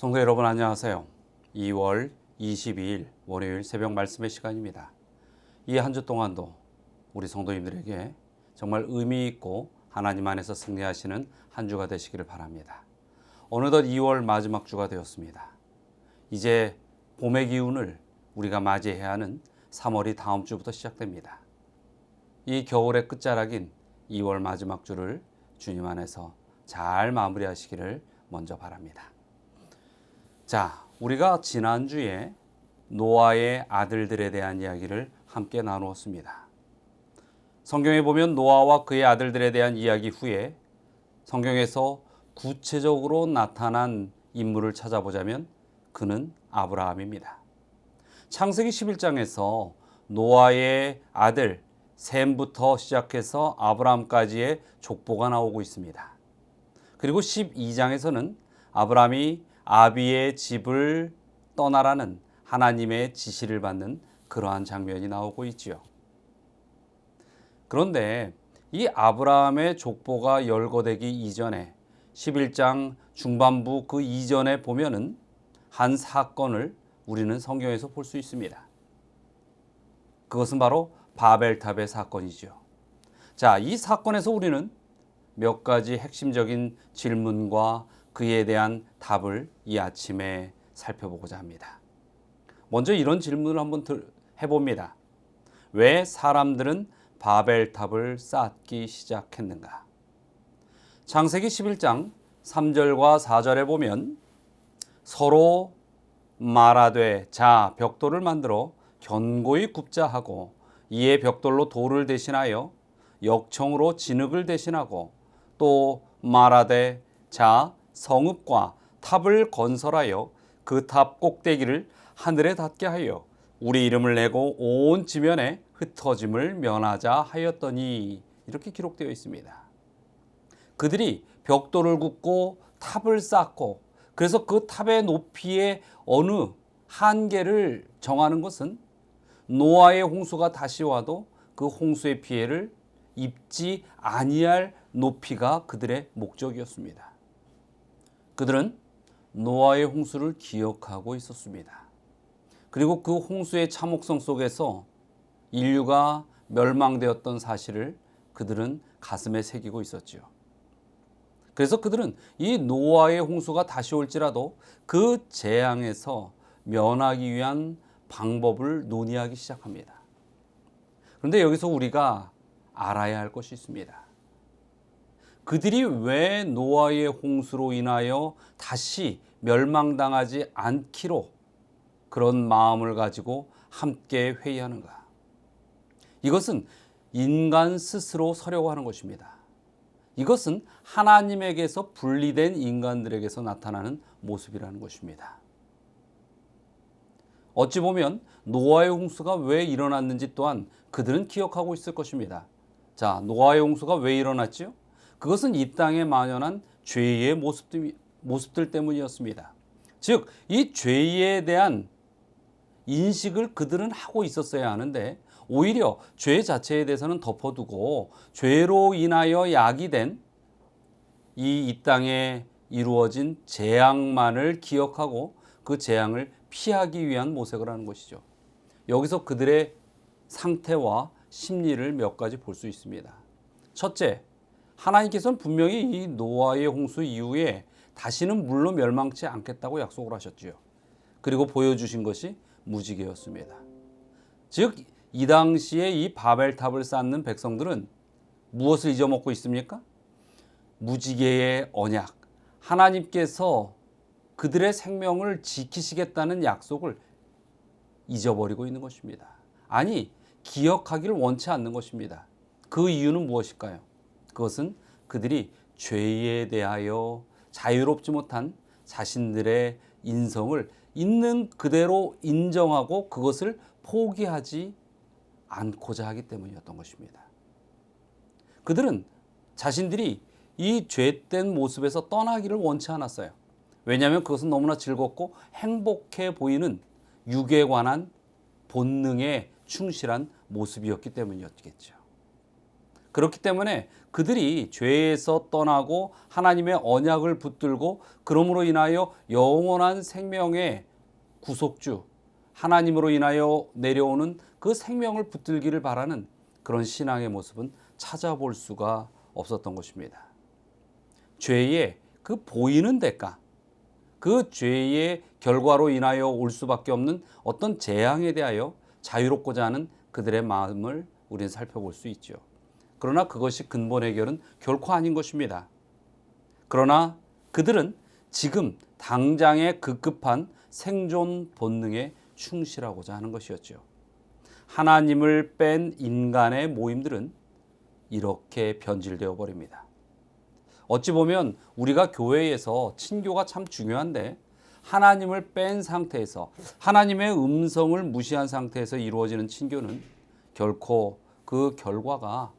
성도 여러분 안녕하세요. 2월 22일 월요일 새벽 말씀의 시간입니다. 이 한 주 동안도 우리 성도님들에게 정말 의미 있고 하나님 안에서 승리하시는 한 주가 되시기를 바랍니다. 어느덧 2월 마지막 주가 되었습니다. 이제 봄의 기운을 우리가 맞이해야 하는 3월이 다음 주부터 시작됩니다. 이 겨울의 끝자락인 2월 마지막 주를 주님 안에서 잘 마무리하시기를 먼저 바랍니다. 자, 우리가 지난주에 노아의 아들들에 대한 이야기를 함께 나누었습니다. 성경에 보면 노아와 그의 아들들에 대한 이야기 후에 성경에서 구체적으로 나타난 인물을 찾아보자면 그는 아브라함입니다. 창세기 11장에서 노아의 아들 셈부터 시작해서 아브라함까지의 족보가 나오고 있습니다. 그리고 12장에서는 아브라함이 아비의 집을 떠나라는 하나님의 지시를 받는 그러한 장면이 나오고 있지요. 그런데 이 아브라함의 족보가 열거되기 이전에 11장 중반부 그 이전에 보면은 한 사건을 우리는 성경에서 볼 수 있습니다. 그것은 바로 바벨탑의 사건이죠. 자, 이 사건에서 우리는 몇 가지 핵심적인 질문과 그에 대한 답을 이 아침에 살펴보고자 합니다. 먼저 이런 질문을 한번 해봅니다. 왜 사람들은 바벨탑을 쌓기 시작했는가? 창세기 11장 3절과 4절에 보면 서로 말하되 자 벽돌을 만들어 견고히 굽자 하고 이에 벽돌로 돌을 대신하여 역청으로 진흙을 대신하고 또 말하되 자 성읍과 탑을 건설하여 그 탑 꼭대기를 하늘에 닿게 하여 우리 이름을 내고 온 지면에 흩어짐을 면하자 하였더니 이렇게 기록되어 있습니다. 그들이 벽돌을 굽고 탑을 쌓고 그래서 그 탑의 높이의 어느 한계를 정하는 것은 노아의 홍수가 다시 와도 그 홍수의 피해를 입지 아니할 높이가 그들의 목적이었습니다. 그들은 노아의 홍수를 기억하고 있었습니다. 그리고 그 홍수의 참혹성 속에서 인류가 멸망되었던 사실을 그들은 가슴에 새기고 있었지요. 그래서 그들은 이 노아의 홍수가 다시 올지라도 그 재앙에서 면하기 위한 방법을 논의하기 시작합니다. 그런데 여기서 우리가 알아야 할 것이 있습니다. 그들이 왜 노아의 홍수로 인하여 다시 멸망당하지 않기로 그런 마음을 가지고 함께 회의하는가? 이것은 인간 스스로 서려고 하는 것입니다. 이것은 하나님에게서 분리된 인간들에게서 나타나는 모습이라는 것입니다. 어찌 보면 노아의 홍수가 왜 일어났는지 또한 그들은 기억하고 있을 것입니다. 자, 노아의 홍수가 왜 일어났지요? 그것은 이 땅에 만연한 죄의 모습들 때문이었습니다. 즉, 이 죄에 대한 인식을 그들은 하고 있었어야 하는데 오히려 죄 자체에 대해서는 덮어두고 죄로 인하여 야기된 이 땅에 이루어진 재앙만을 기억하고 그 재앙을 피하기 위한 모색을 하는 것이죠. 여기서 그들의 상태와 심리를 몇 가지 볼 수 있습니다. 첫째, 하나님께서는 분명히 이 노아의 홍수 이후에 다시는 물로 멸망치 않겠다고 약속을 하셨지요. 그리고 보여주신 것이 무지개였습니다. 즉, 이 당시에 이 바벨탑을 쌓는 백성들은 무엇을 잊어먹고 있습니까? 무지개의 언약, 하나님께서 그들의 생명을 지키시겠다는 약속을 잊어버리고 있는 것입니다. 아니, 기억하기를 원치 않는 것입니다. 그 이유는 무엇일까요? 그것은 그들이 죄에 대하여 자유롭지 못한 자신들의 인성을 있는 그대로 인정하고 그것을 포기하지 않고자 하기 때문이었던 것입니다. 그들은 자신들이 이 죄된 모습에서 떠나기를 원치 않았어요. 왜냐하면 그것은 너무나 즐겁고 행복해 보이는 육에 관한 본능에 충실한 모습이었기 때문이었겠죠. 그렇기 때문에 그들이 죄에서 떠나고 하나님의 언약을 붙들고 그러므로 인하여 영원한 생명의 구속주 하나님으로 인하여 내려오는 그 생명을 붙들기를 바라는 그런 신앙의 모습은 찾아볼 수가 없었던 것입니다. 죄의 그 보이는 대가, 그 죄의 결과로 인하여 올 수밖에 없는 어떤 재앙에 대하여 자유롭고자 하는 그들의 마음을 우리는 살펴볼 수 있죠. 그러나 그것이 근본 해결은 결코 아닌 것입니다. 그러나 그들은 지금 당장의 급급한 생존 본능에 충실하고자 하는 것이었죠. 하나님을 뺀 인간의 모임들은 이렇게 변질되어 버립니다. 어찌 보면 우리가 교회에서 친교가 참 중요한데 하나님을 뺀 상태에서 하나님의 음성을 무시한 상태에서 이루어지는 친교는 결코 그 결과가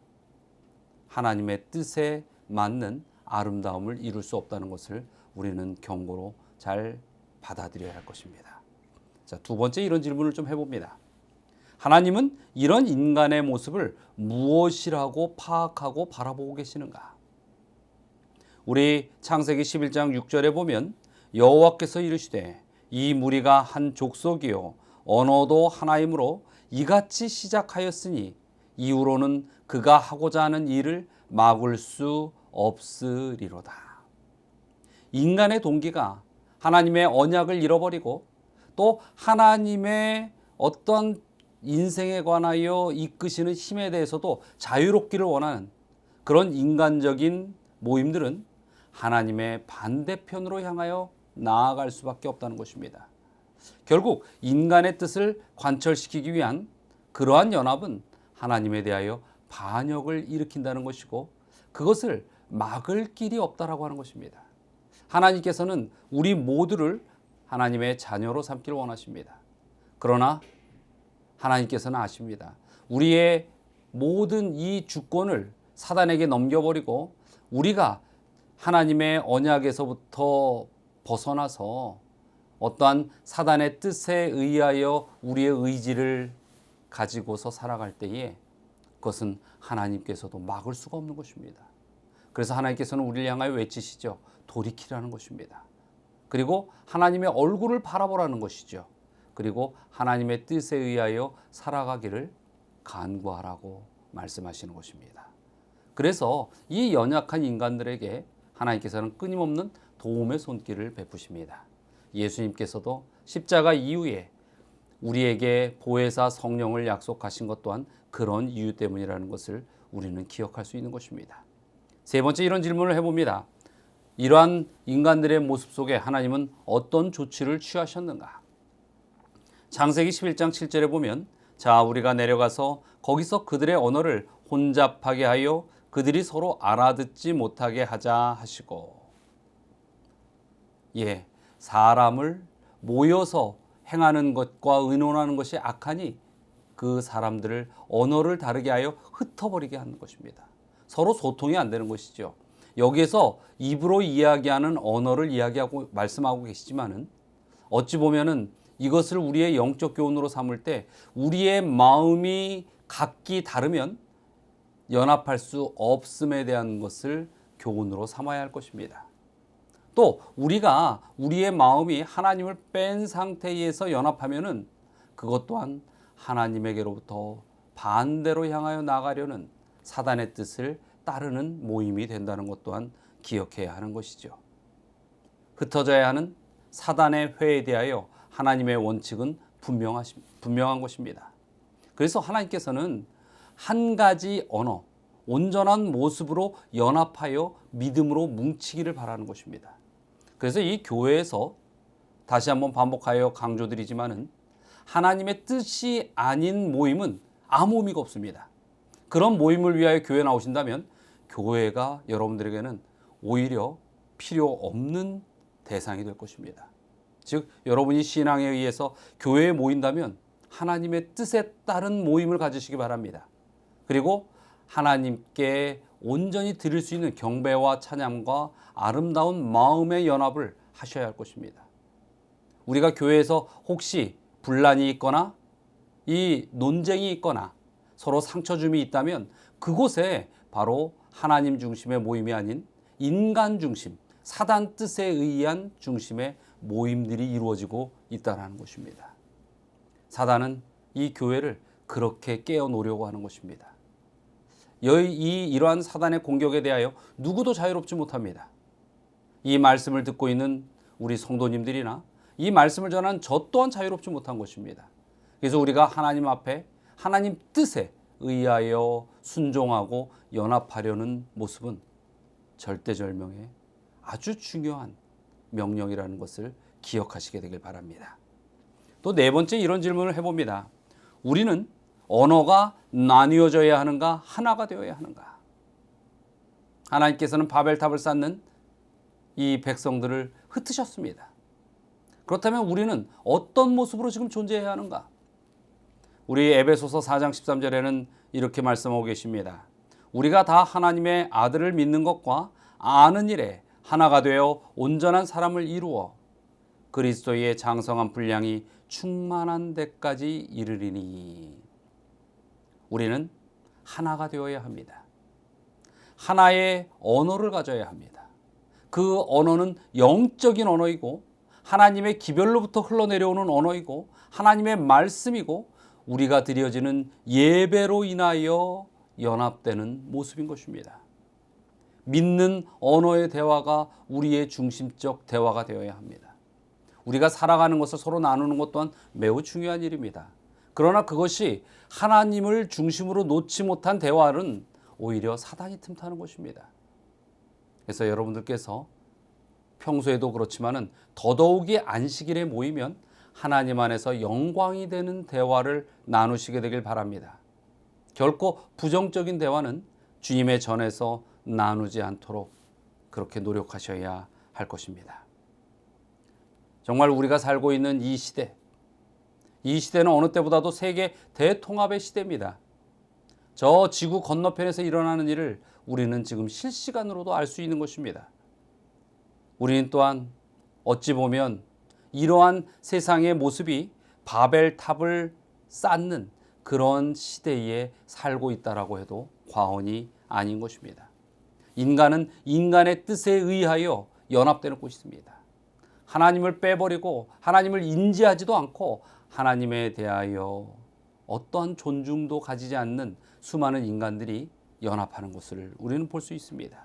하나님의 뜻에 맞는 아름다움을 이룰 수 없다는 것을 우리는 경고로 잘 받아들여야 할 것입니다. 자, 두 번째 이런 질문을 좀 해봅니다. 하나님은 이런 인간의 모습을 무엇이라고 파악하고 바라보고 계시는가? 우리 창세기 11장 6절에 보면 여호와께서 이르시되 이 무리가 한 족속이요 언어도 하나이므로 이같이 시작하였으니 이후로는 그가 하고자 하는 일을 막을 수 없으리로다. 인간의 동기가 하나님의 언약을 잃어버리고 또 하나님의 어떤 인생에 관하여 이끄시는 힘에 대해서도 자유롭기를 원하는 그런 인간적인 모임들은 하나님의 반대편으로 향하여 나아갈 수밖에 없다는 것입니다. 결국 인간의 뜻을 관철시키기 위한 그러한 연합은 하나님에 대하여 반역을 일으킨다는 것이고 그것을 막을 길이 없다라고 하는 것입니다. 하나님께서는 우리 모두를 하나님의 자녀로 삼기를 원하십니다. 그러나 하나님께서는 아십니다. 우리의 모든 이 주권을 사단에게 넘겨버리고 우리가 하나님의 언약에서부터 벗어나서 어떠한 사단의 뜻에 의하여 우리의 의지를 가지고서 살아갈 때에 그것은 하나님께서도 막을 수가 없는 것입니다. 그래서 하나님께서는 우리를 향하여 외치시죠. 돌이키라는 것입니다. 그리고 하나님의 얼굴을 바라보라는 것이죠. 그리고 하나님의 뜻에 의하여 살아가기를 간구하라고 말씀하시는 것입니다. 그래서 이 연약한 인간들에게 하나님께서는 끊임없는 도움의 손길을 베푸십니다. 예수님께서도 십자가 이후에 우리에게 보혜사 성령을 약속하신 것 또한 그런 이유 때문이라는 것을 우리는 기억할 수 있는 것입니다. 세 번째 이런 질문을 해봅니다. 이러한 인간들의 모습 속에 하나님은 어떤 조치를 취하셨는가? 창세기 11장 7절에 보면 자 우리가 내려가서 거기서 그들의 언어를 혼잡하게 하여 그들이 서로 알아듣지 못하게 하자 하시고 사람을 모여서 행하는 것과 의논하는 것이 악하니 그 사람들을 언어를 다르게 하여 흩어버리게 하는 것입니다. 서로 소통이 안 되는 것이죠. 여기에서 입으로 이야기하는 언어를 이야기하고 말씀하고 계시지만은 어찌 보면은 이것을 우리의 영적 교훈으로 삼을 때 우리의 마음이 각기 다르면 연합할 수 없음에 대한 것을 교훈으로 삼아야 할 것입니다. 또 우리가 우리의 마음이 하나님을 뺀 상태에서 연합하면은 그것 또한 하나님에게로부터 반대로 향하여 나가려는 사단의 뜻을 따르는 모임이 된다는 것 또한 기억해야 하는 것이죠. 흩어져야 하는 사단의 회에 대하여 하나님의 원칙은 분명한 것입니다. 그래서 하나님께서는 한 가지 언어, 온전한 모습으로 연합하여 믿음으로 뭉치기를 바라는 것입니다. 그래서 이 교회에서 다시 한번 반복하여 강조드리지만은 하나님의 뜻이 아닌 모임은 아무 의미가 없습니다. 그런 모임을 위하여 교회에 나오신다면 교회가 여러분들에게는 오히려 필요 없는 대상이 될 것입니다. 즉 여러분이 신앙에 의해서 교회에 모인다면 하나님의 뜻에 따른 모임을 가지시기 바랍니다. 그리고 하나님께 온전히 드릴 수 있는 경배와 찬양과 아름다운 마음의 연합을 하셔야 할 것입니다. 우리가 교회에서 혹시 분란이 있거나 이 논쟁이 있거나 서로 상처줌이 있다면 그곳에 바로 하나님 중심의 모임이 아닌 인간 중심, 사단 뜻에 의한 중심의 모임들이 이루어지고 있다는 것입니다. 사단은 이 교회를 그렇게 깨어놓으려고 하는 것입니다. 이러한 사단의 공격에 대하여 누구도 자유롭지 못합니다. 이 말씀을 듣고 있는 우리 성도님들이나 이 말씀을 전한 저 또한 자유롭지 못한 것입니다. 그래서 우리가 하나님 앞에 하나님 뜻에 의하여 순종하고 연합하려는 모습은 절대절명의 아주 중요한 명령이라는 것을 기억하시게 되길 바랍니다. 또 네 번째 이런 질문을 해봅니다. 우리는 언어가 나뉘어져야 하는가, 하나가 되어야 하는가? 하나님께서는 바벨탑을 쌓는 이 백성들을 흩으셨습니다. 그렇다면 우리는 어떤 모습으로 지금 존재해야 하는가? 우리 에베소서 4장 13절에는 이렇게 말씀하고 계십니다. 우리가 다 하나님의 아들을 믿는 것과 아는 일에 하나가 되어 온전한 사람을 이루어 그리스도의 장성한 분량이 충만한 데까지 이르리니. 우리는 하나가 되어야 합니다. 하나의 언어를 가져야 합니다. 그 언어는 영적인 언어이고 하나님의 기별로부터 흘러내려오는 언어이고 하나님의 말씀이고 우리가 드려지는 예배로 인하여 연합되는 모습인 것입니다. 믿는 언어의 대화가 우리의 중심적 대화가 되어야 합니다. 우리가 살아가는 것을 서로 나누는 것 또한 매우 중요한 일입니다. 그러나 그것이 하나님을 중심으로 놓지 못한 대화는 오히려 사단이 틈타는 것입니다. 그래서 여러분들께서 평소에도 그렇지만은 더더욱이 안식일에 모이면 하나님 안에서 영광이 되는 대화를 나누시게 되길 바랍니다. 결코 부정적인 대화는 주님의 전에서 나누지 않도록 그렇게 노력하셔야 할 것입니다. 정말 우리가 살고 있는 이 시대는 어느 때보다도 세계 대통합의 시대입니다. 저 지구 건너편에서 일어나는 일을 우리는 지금 실시간으로도 알 수 있는 것입니다. 우리는 또한 어찌 보면 이러한 세상의 모습이 바벨탑을 쌓는 그런 시대에 살고 있다라고 해도 과언이 아닌 것입니다. 인간은 인간의 뜻에 의하여 연합되는 곳입니다. 하나님을 빼버리고 하나님을 인지하지도 않고 하나님에 대하여 어떠한 존중도 가지지 않는 수많은 인간들이 연합하는 것을 우리는 볼 수 있습니다.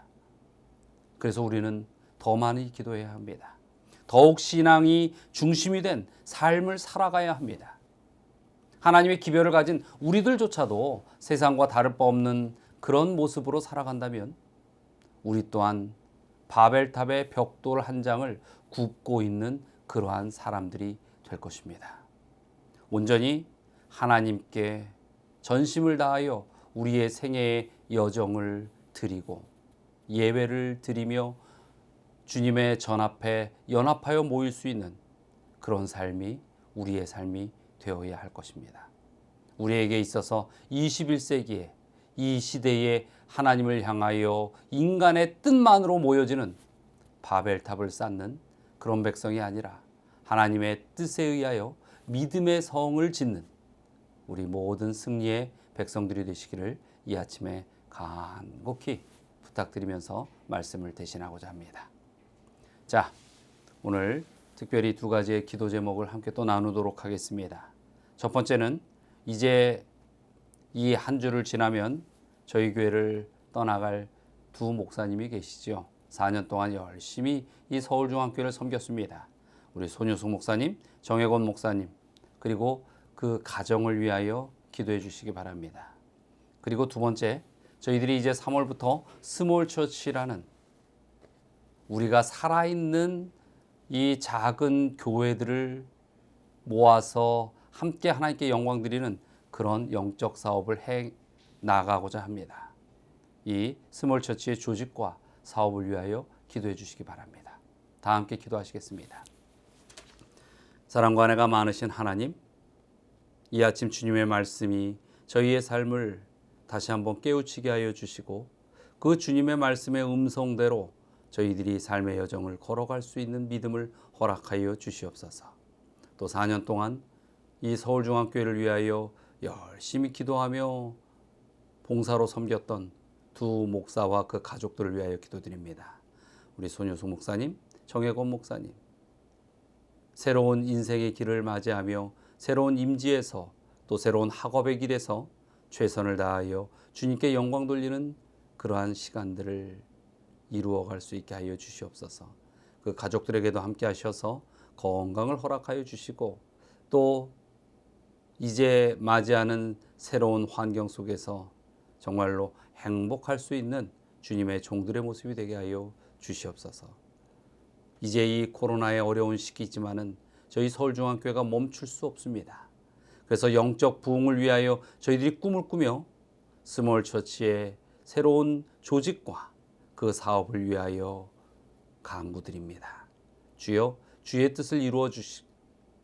그래서 우리는 더 많이 기도해야 합니다. 더욱 신앙이 중심이 된 삶을 살아가야 합니다. 하나님의 기별을 가진 우리들조차도 세상과 다를 바 없는 그런 모습으로 살아간다면 우리 또한 바벨탑의 벽돌 한 장을 굽고 있는 그러한 사람들이 될 것입니다. 온전히 하나님께 전심을 다하여 우리의 생애의 여정을 드리고 예배를 드리며 주님의 전 앞에 연합하여 모일 수 있는 그런 삶이 우리의 삶이 되어야 할 것입니다. 우리에게 있어서 21세기에 이 시대에 하나님을 향하여 인간의 뜻만으로 모여지는 바벨탑을 쌓는 그런 백성이 아니라 하나님의 뜻에 의하여 믿음의 성을 짓는 우리 모든 승리의 백성들이 되시기를 이 아침에 간곡히 부탁드리면서 말씀을 대신하고자 합니다. 자, 오늘 특별히 두 가지의 기도 제목을 함께 또 나누도록 하겠습니다. 첫 번째는 이제 이 한 주를 지나면 저희 교회를 떠나갈 두 목사님이 계시죠. 4년 동안 열심히 이 서울중앙교회를 섬겼습니다. 우리 손유숙 목사님, 정혜권 목사님, 그리고 그 가정을 위하여 기도해 주시기 바랍니다. 그리고 두 번째, 저희들이 이제 3월부터 스몰 처치라는 우리가 살아있는 이 작은 교회들을 모아서 함께 하나님께 영광 드리는 그런 영적 사업을 해 나가고자 합니다. 이 스몰 처치의 조직과 사업을 위하여 기도해 주시기 바랍니다. 다 함께 기도하시겠습니다. 사랑과 은혜가 많으신 하나님, 이 아침 주님의 말씀이 저희의 삶을 다시 한번 깨우치게 하여 주시고 그 주님의 말씀의 음성대로 저희들이 삶의 여정을 걸어갈 수 있는 믿음을 허락하여 주시옵소서. 또 4년 동안 이 서울중앙교회를 위하여 열심히 기도하며 봉사로 섬겼던 두 목사와 그 가족들을 위하여 기도드립니다. 우리 손효숙 목사님, 정혜권 목사님, 새로운 인생의 길을 맞이하며 새로운 임지에서 또 새로운 학업의 길에서 최선을 다하여 주님께 영광 돌리는 그러한 시간들을 이루어갈 수 있게 하여 주시옵소서. 그 가족들에게도 함께 하셔서 건강을 허락하여 주시고 또 이제 맞이하는 새로운 환경 속에서 정말로 행복할 수 있는 주님의 종들의 모습이 되게 하여 주시옵소서. 이제 이 코로나의 어려운 시기지만은 저희 서울중앙교회가 멈출 수 없습니다. 그래서 영적 부흥을 위하여 저희들이 꿈을 꾸며 스몰 처치의 새로운 조직과 그 사업을 위하여 간구드립니다. 주여, 주의 뜻을 이루어 주시고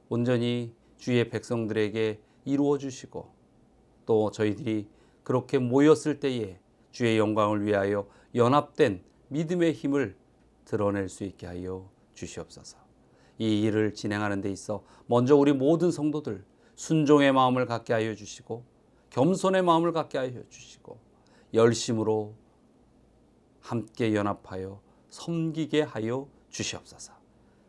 온전히 주의 백성들에게 이루어 주시고 또 저희들이 그렇게 모였을 때에 주의 영광을 위하여 연합된 믿음의 힘을 드러낼 수 있게 하여 주시옵소서. 이 일을 진행하는 데 있어 먼저 우리 모든 성도들 순종의 마음을 갖게 하여 주시고 겸손의 마음을 갖게 하여 주시고 열심으로 함께 연합하여 섬기게 하여 주시옵소서.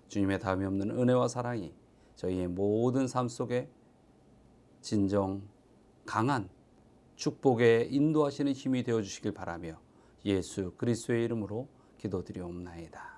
주님의 다음이 없는 은혜와 사랑이 저희의 모든 삶 속에 진정 강한 축복에 인도하시는 힘이 되어 주시길 바라며 예수 그리스도의 이름으로 기도드리옵나이다.